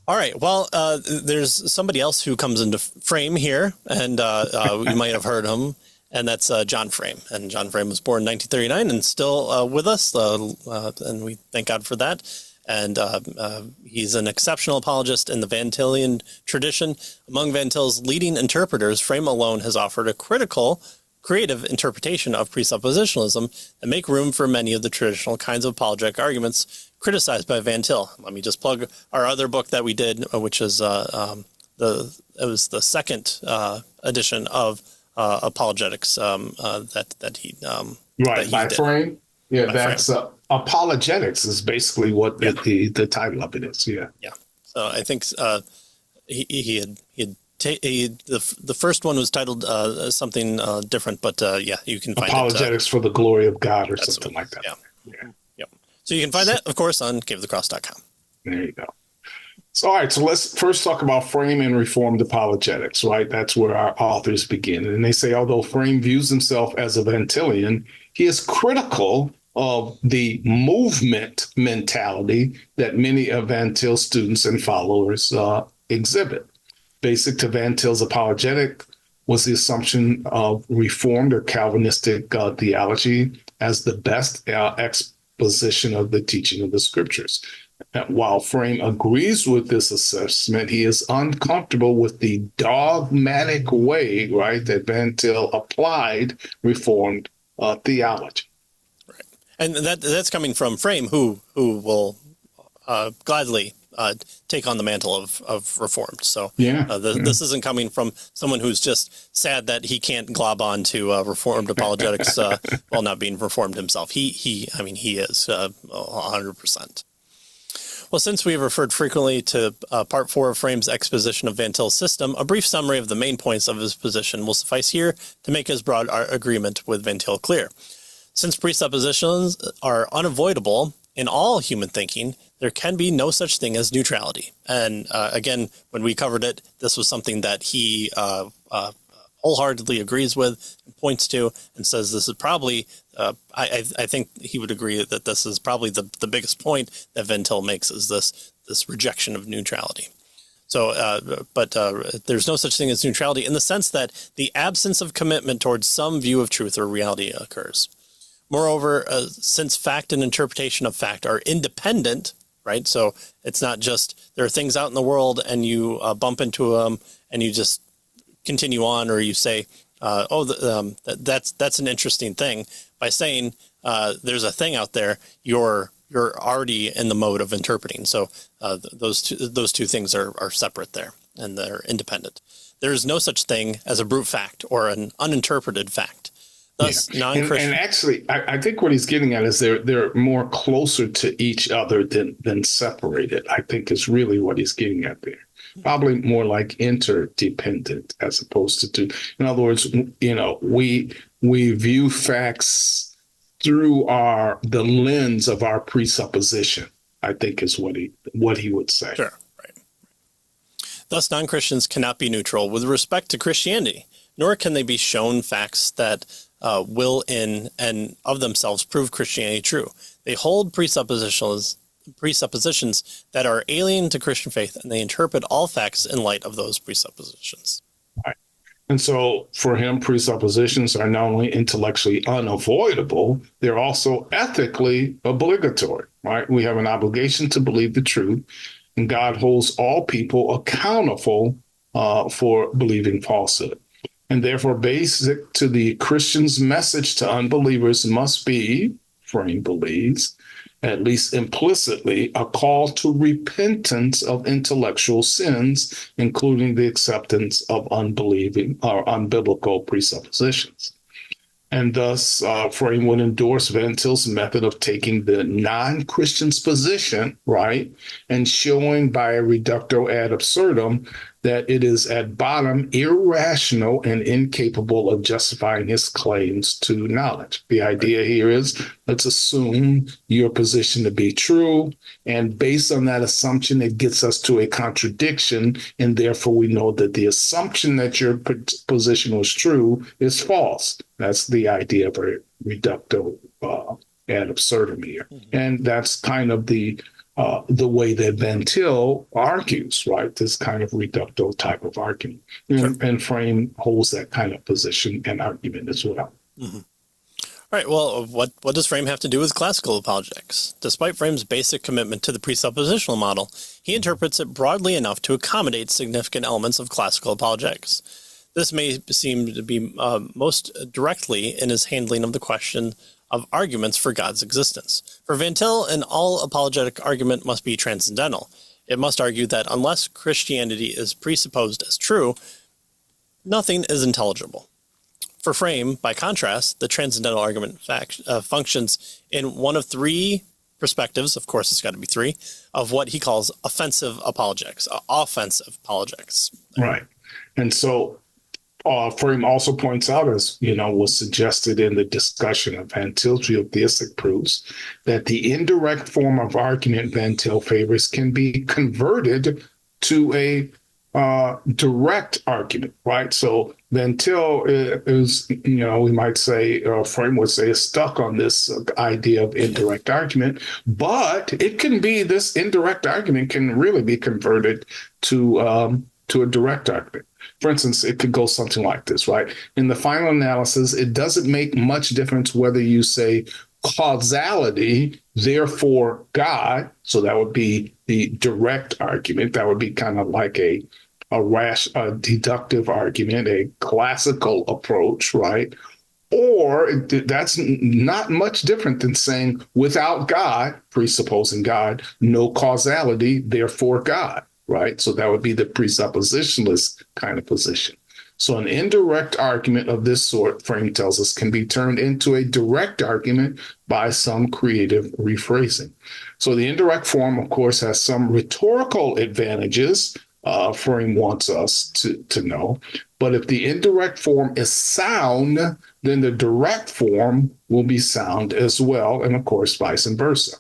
All right. Well, there's somebody else who comes into frame here, and you might have heard him, and that's John Frame. And John Frame was born in 1939 and still with us, and we thank God for that. And he's an exceptional apologist in the Van Tillian tradition. Among Van Til's leading interpreters, Frame alone has offered a creative interpretation of presuppositionalism and make room for many of the traditional kinds of apologetic arguments criticized by Van Til. Let me just plug our other book that we did, which is it was the second edition of Apologetics that he by did. Frame. Yeah, By that's Apologetics is basically what the title of it is. Yeah. Yeah. So I think the first one was titled something different, but you can find Apologetics for the Glory of God or something like that. Yeah. So you can find that, of course, on caveofthecross.com. There you go. So, all right. So let's first talk about Frame and Reformed apologetics, right? That's where our authors begin. And they say, although Frame views himself as a Van Tillian, he is critical of the movement mentality that many of Van Til's students and followers exhibit. Basic to Van Til's apologetic was the assumption of Reformed or Calvinistic theology as the best exposition of the teaching of the scriptures. While Frame agrees with this assessment, he is uncomfortable with the dogmatic way, right, that Van Til applied Reformed theology. Right, and that's coming from Frame, who will gladly take on the mantle of Reformed. So this isn't coming from someone who's just sad that he can't glob on to Reformed apologetics while not being Reformed himself. He is 100%. Well, since we have referred frequently to Part 4 of Frame's exposition of Van Til's system, a brief summary of the main points of his position will suffice here to make his broad agreement with Van Til clear. Since presuppositions are unavoidable in all human thinking, there can be no such thing as neutrality. And again, when we covered it, this was something that he wholeheartedly agrees with and points to and says this is probably, I think he would agree that this is probably the biggest point that Van Til makes is this rejection of neutrality. So, but there's no such thing as neutrality in the sense that the absence of commitment towards some view of truth or reality occurs. Moreover, since fact and interpretation of fact are independent, right? So it's not just there are things out in the world and you bump into them and you just continue on, or you say, that's an interesting thing. By saying there's a thing out there, you're already in the mode of interpreting. So those two things are separate there, and they're independent. There is no such thing as a brute fact or an uninterpreted fact. Thus, non-Christian. And actually, I think what he's getting at is they're more closer to each other than separated. I think is really what he's getting at there. Probably more like interdependent as opposed to two. In other words, we view facts through the lens of our presupposition, I think is what he would say. Sure, right. Thus, non-Christians cannot be neutral with respect to Christianity, nor can they be shown facts that will in and of themselves prove Christianity true. They hold presuppositions that are alien to Christian faith, and they interpret all facts in light of those presuppositions. Right. And so for him, presuppositions are not only intellectually unavoidable, they're also ethically obligatory, right? We have an obligation to believe the truth, and God holds all people accountable for believing falsehood. And therefore, basic to the Christian's message to unbelievers must be, Frame believes, at least implicitly, a call to repentance of intellectual sins, including the acceptance of unbelieving or unbiblical presuppositions. And thus, Frame would endorse Van Til's method of taking the non-Christian's position, right, and showing by a reductio ad absurdum that it is at bottom irrational and incapable of justifying his claims to knowledge. The idea here is, let's assume your position to be true, and based on that assumption, it gets us to a contradiction, and therefore we know that the assumption that your position was true is false. That's the idea of a reductio ad absurdum here. Mm-hmm. And that's kind of the the way that Van Til argues, right? This kind of reducto type of argument. And Frame holds that kind of position and argument as well. Mm-hmm. All right. Well, what does Frame have to do with classical apologetics? Despite Frame's basic commitment to the presuppositional model, he interprets it broadly enough to accommodate significant elements of classical apologetics. This may seem to be most directly in his handling of the question of arguments for God's existence. For Van Til, an all apologetic argument must be transcendental. It must argue that unless Christianity is presupposed as true, nothing is intelligible. For Frame, by contrast, the transcendental argument functions in one of three perspectives, of course it's got to be three, of what he calls offensive apologetics, offensive apologetics. Right. And so Frame also points out, as was suggested in the discussion of Van Til's geotheistic proofs, that the indirect form of argument Van Til favors can be converted to a direct argument, right? So Van Til is, we might say, Frame would say, is stuck on this idea of indirect argument, but it can be, this indirect argument can really be converted to a direct argument. For instance, it could go something like this, right? In the final analysis, it doesn't make much difference whether you say causality, therefore God. So that would be the direct argument. That would be kind of like a deductive argument, a classical approach, right? Or that's not much different than saying without God, presupposing God, no causality, therefore God. Right. So that would be the presuppositionalist kind of position. So an indirect argument of this sort, Frame tells us, can be turned into a direct argument by some creative rephrasing. So the indirect form, of course, has some rhetorical advantages, Frame wants us to know. But if the indirect form is sound, then the direct form will be sound as well. And of course, vice versa.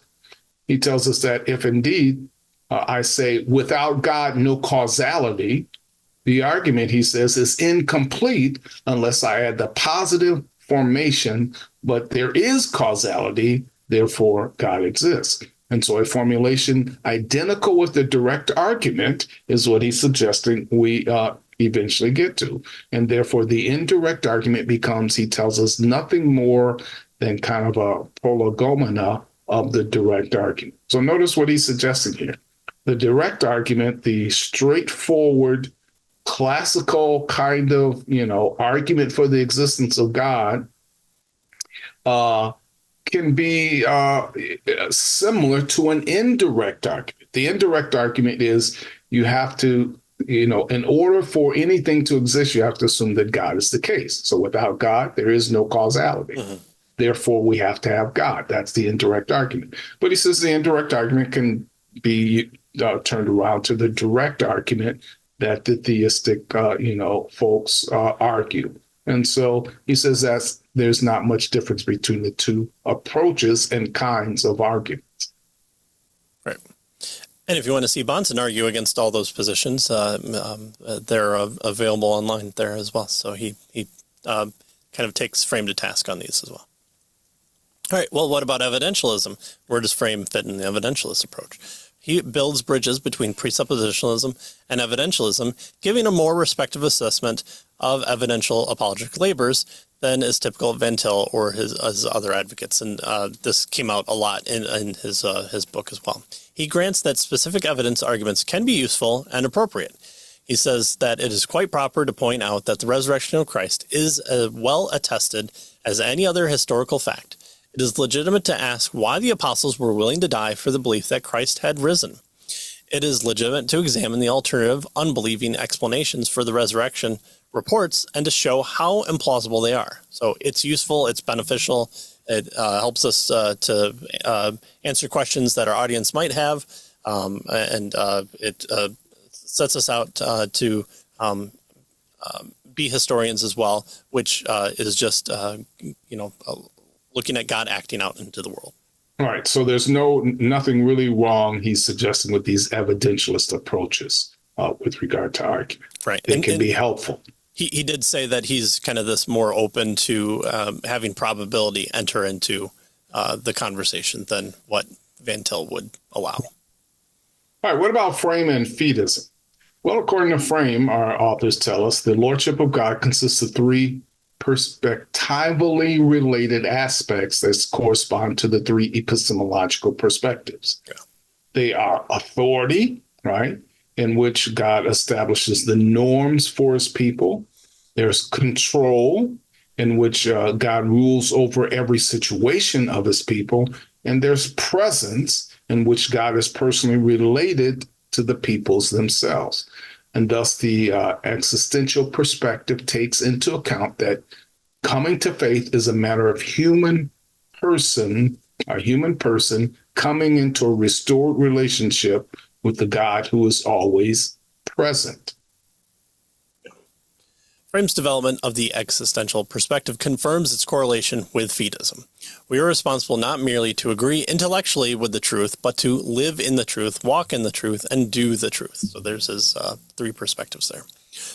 He tells us that if indeed I say, without God, no causality, the argument, he says, is incomplete unless I add the positive formation, but there is causality, therefore God exists. And so a formulation identical with the direct argument is what he's suggesting we eventually get to. And therefore the indirect argument becomes, he tells us, nothing more than kind of a prolegomena of the direct argument. So notice what he's suggesting here. The direct argument, the straightforward, classical kind of, argument for the existence of God can be similar to an indirect argument. The indirect argument is you have to, in order for anything to exist, you have to assume that God is the case. So without God, there is no causality. Mm-hmm. Therefore, we have to have God. That's the indirect argument. But he says the indirect argument can be turned around to the direct argument that the theistic, folks argue. And so he says that there's not much difference between the two approaches and kinds of arguments. Right. And if you want to see Bahnsen argue against all those positions, they're available online there as well. So he kind of takes Frame to task on these as well. All right. Well, what about evidentialism? Where does Frame fit in the evidentialist approach? He builds bridges between presuppositionalism and evidentialism, giving a more respective assessment of evidential apologetic labors than is typical of Van Til or his other advocates. And this came out a lot in his book as well. He grants that specific evidence arguments can be useful and appropriate. He says that it is quite proper to point out that the resurrection of Christ is as well attested as any other historical fact. It is legitimate to ask why the apostles were willing to die for the belief that Christ had risen. It is legitimate to examine the alternative, unbelieving explanations for the resurrection reports and to show how implausible they are. So it's useful, it's beneficial, it helps us to answer questions that our audience might have, and it sets us out to be historians as well, which is just, looking at God acting out into the world. All right. So there's nothing really wrong, he's suggesting, with these evidentialist approaches with regard to argument. Right. It can be helpful. He did say that he's kind of this more open to having probability enter into the conversation than what Van Til would allow. All right, what about Frame and Fideism? Well, according to Frame, our authors tell us the Lordship of God consists of three perspectively related aspects that correspond to the three epistemological perspectives. Yeah. They are authority, right, in which God establishes the norms for his people. There's control, in which God rules over every situation of his people. And there's presence, in which God is personally related to the peoples themselves. And thus the existential perspective takes into account that coming to faith is a matter of a human person coming into a restored relationship with the God who is always present. Frame's development of the existential perspective confirms its correlation with Fideism. We are responsible not merely to agree intellectually with the truth, but to live in the truth, walk in the truth, and do the truth. So there's his three perspectives there.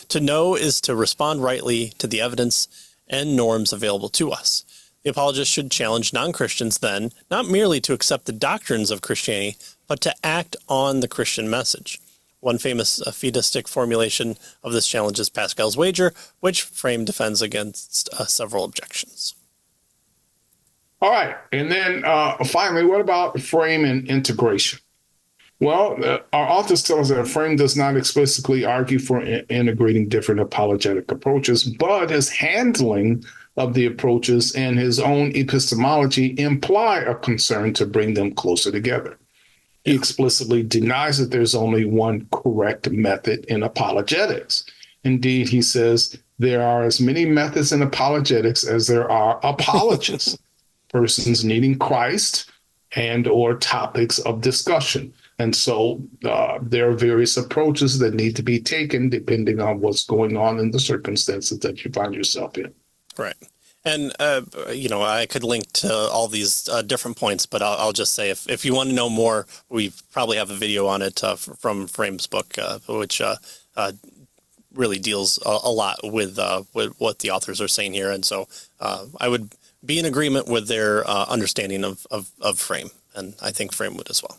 To know is to respond rightly to the evidence and norms available to us. The apologist should challenge non-Christians then, not merely to accept the doctrines of Christianity, but to act on the Christian message. One famous Fideistic formulation of this challenge is Pascal's wager, which Frame defends against several objections. All right. And then finally, what about Frame and integration? Well, our authors tell us that Frame does not explicitly argue for integrating different apologetic approaches, but his handling of the approaches and his own epistemology imply a concern to bring them closer together. He explicitly denies that there's only one correct method in apologetics. Indeed, he says there are as many methods in apologetics as there are apologists, persons needing Christ and or topics of discussion. And so there are various approaches that need to be taken depending on what's going on in the circumstances that you find yourself in. Right. And, I could link to all these different points, but I'll just say if you want to know more, we probably have a video on it from Frame's book, which really deals a lot with what the authors are saying here. And so I would be in agreement with their understanding of Frame, and I think Frame would as well.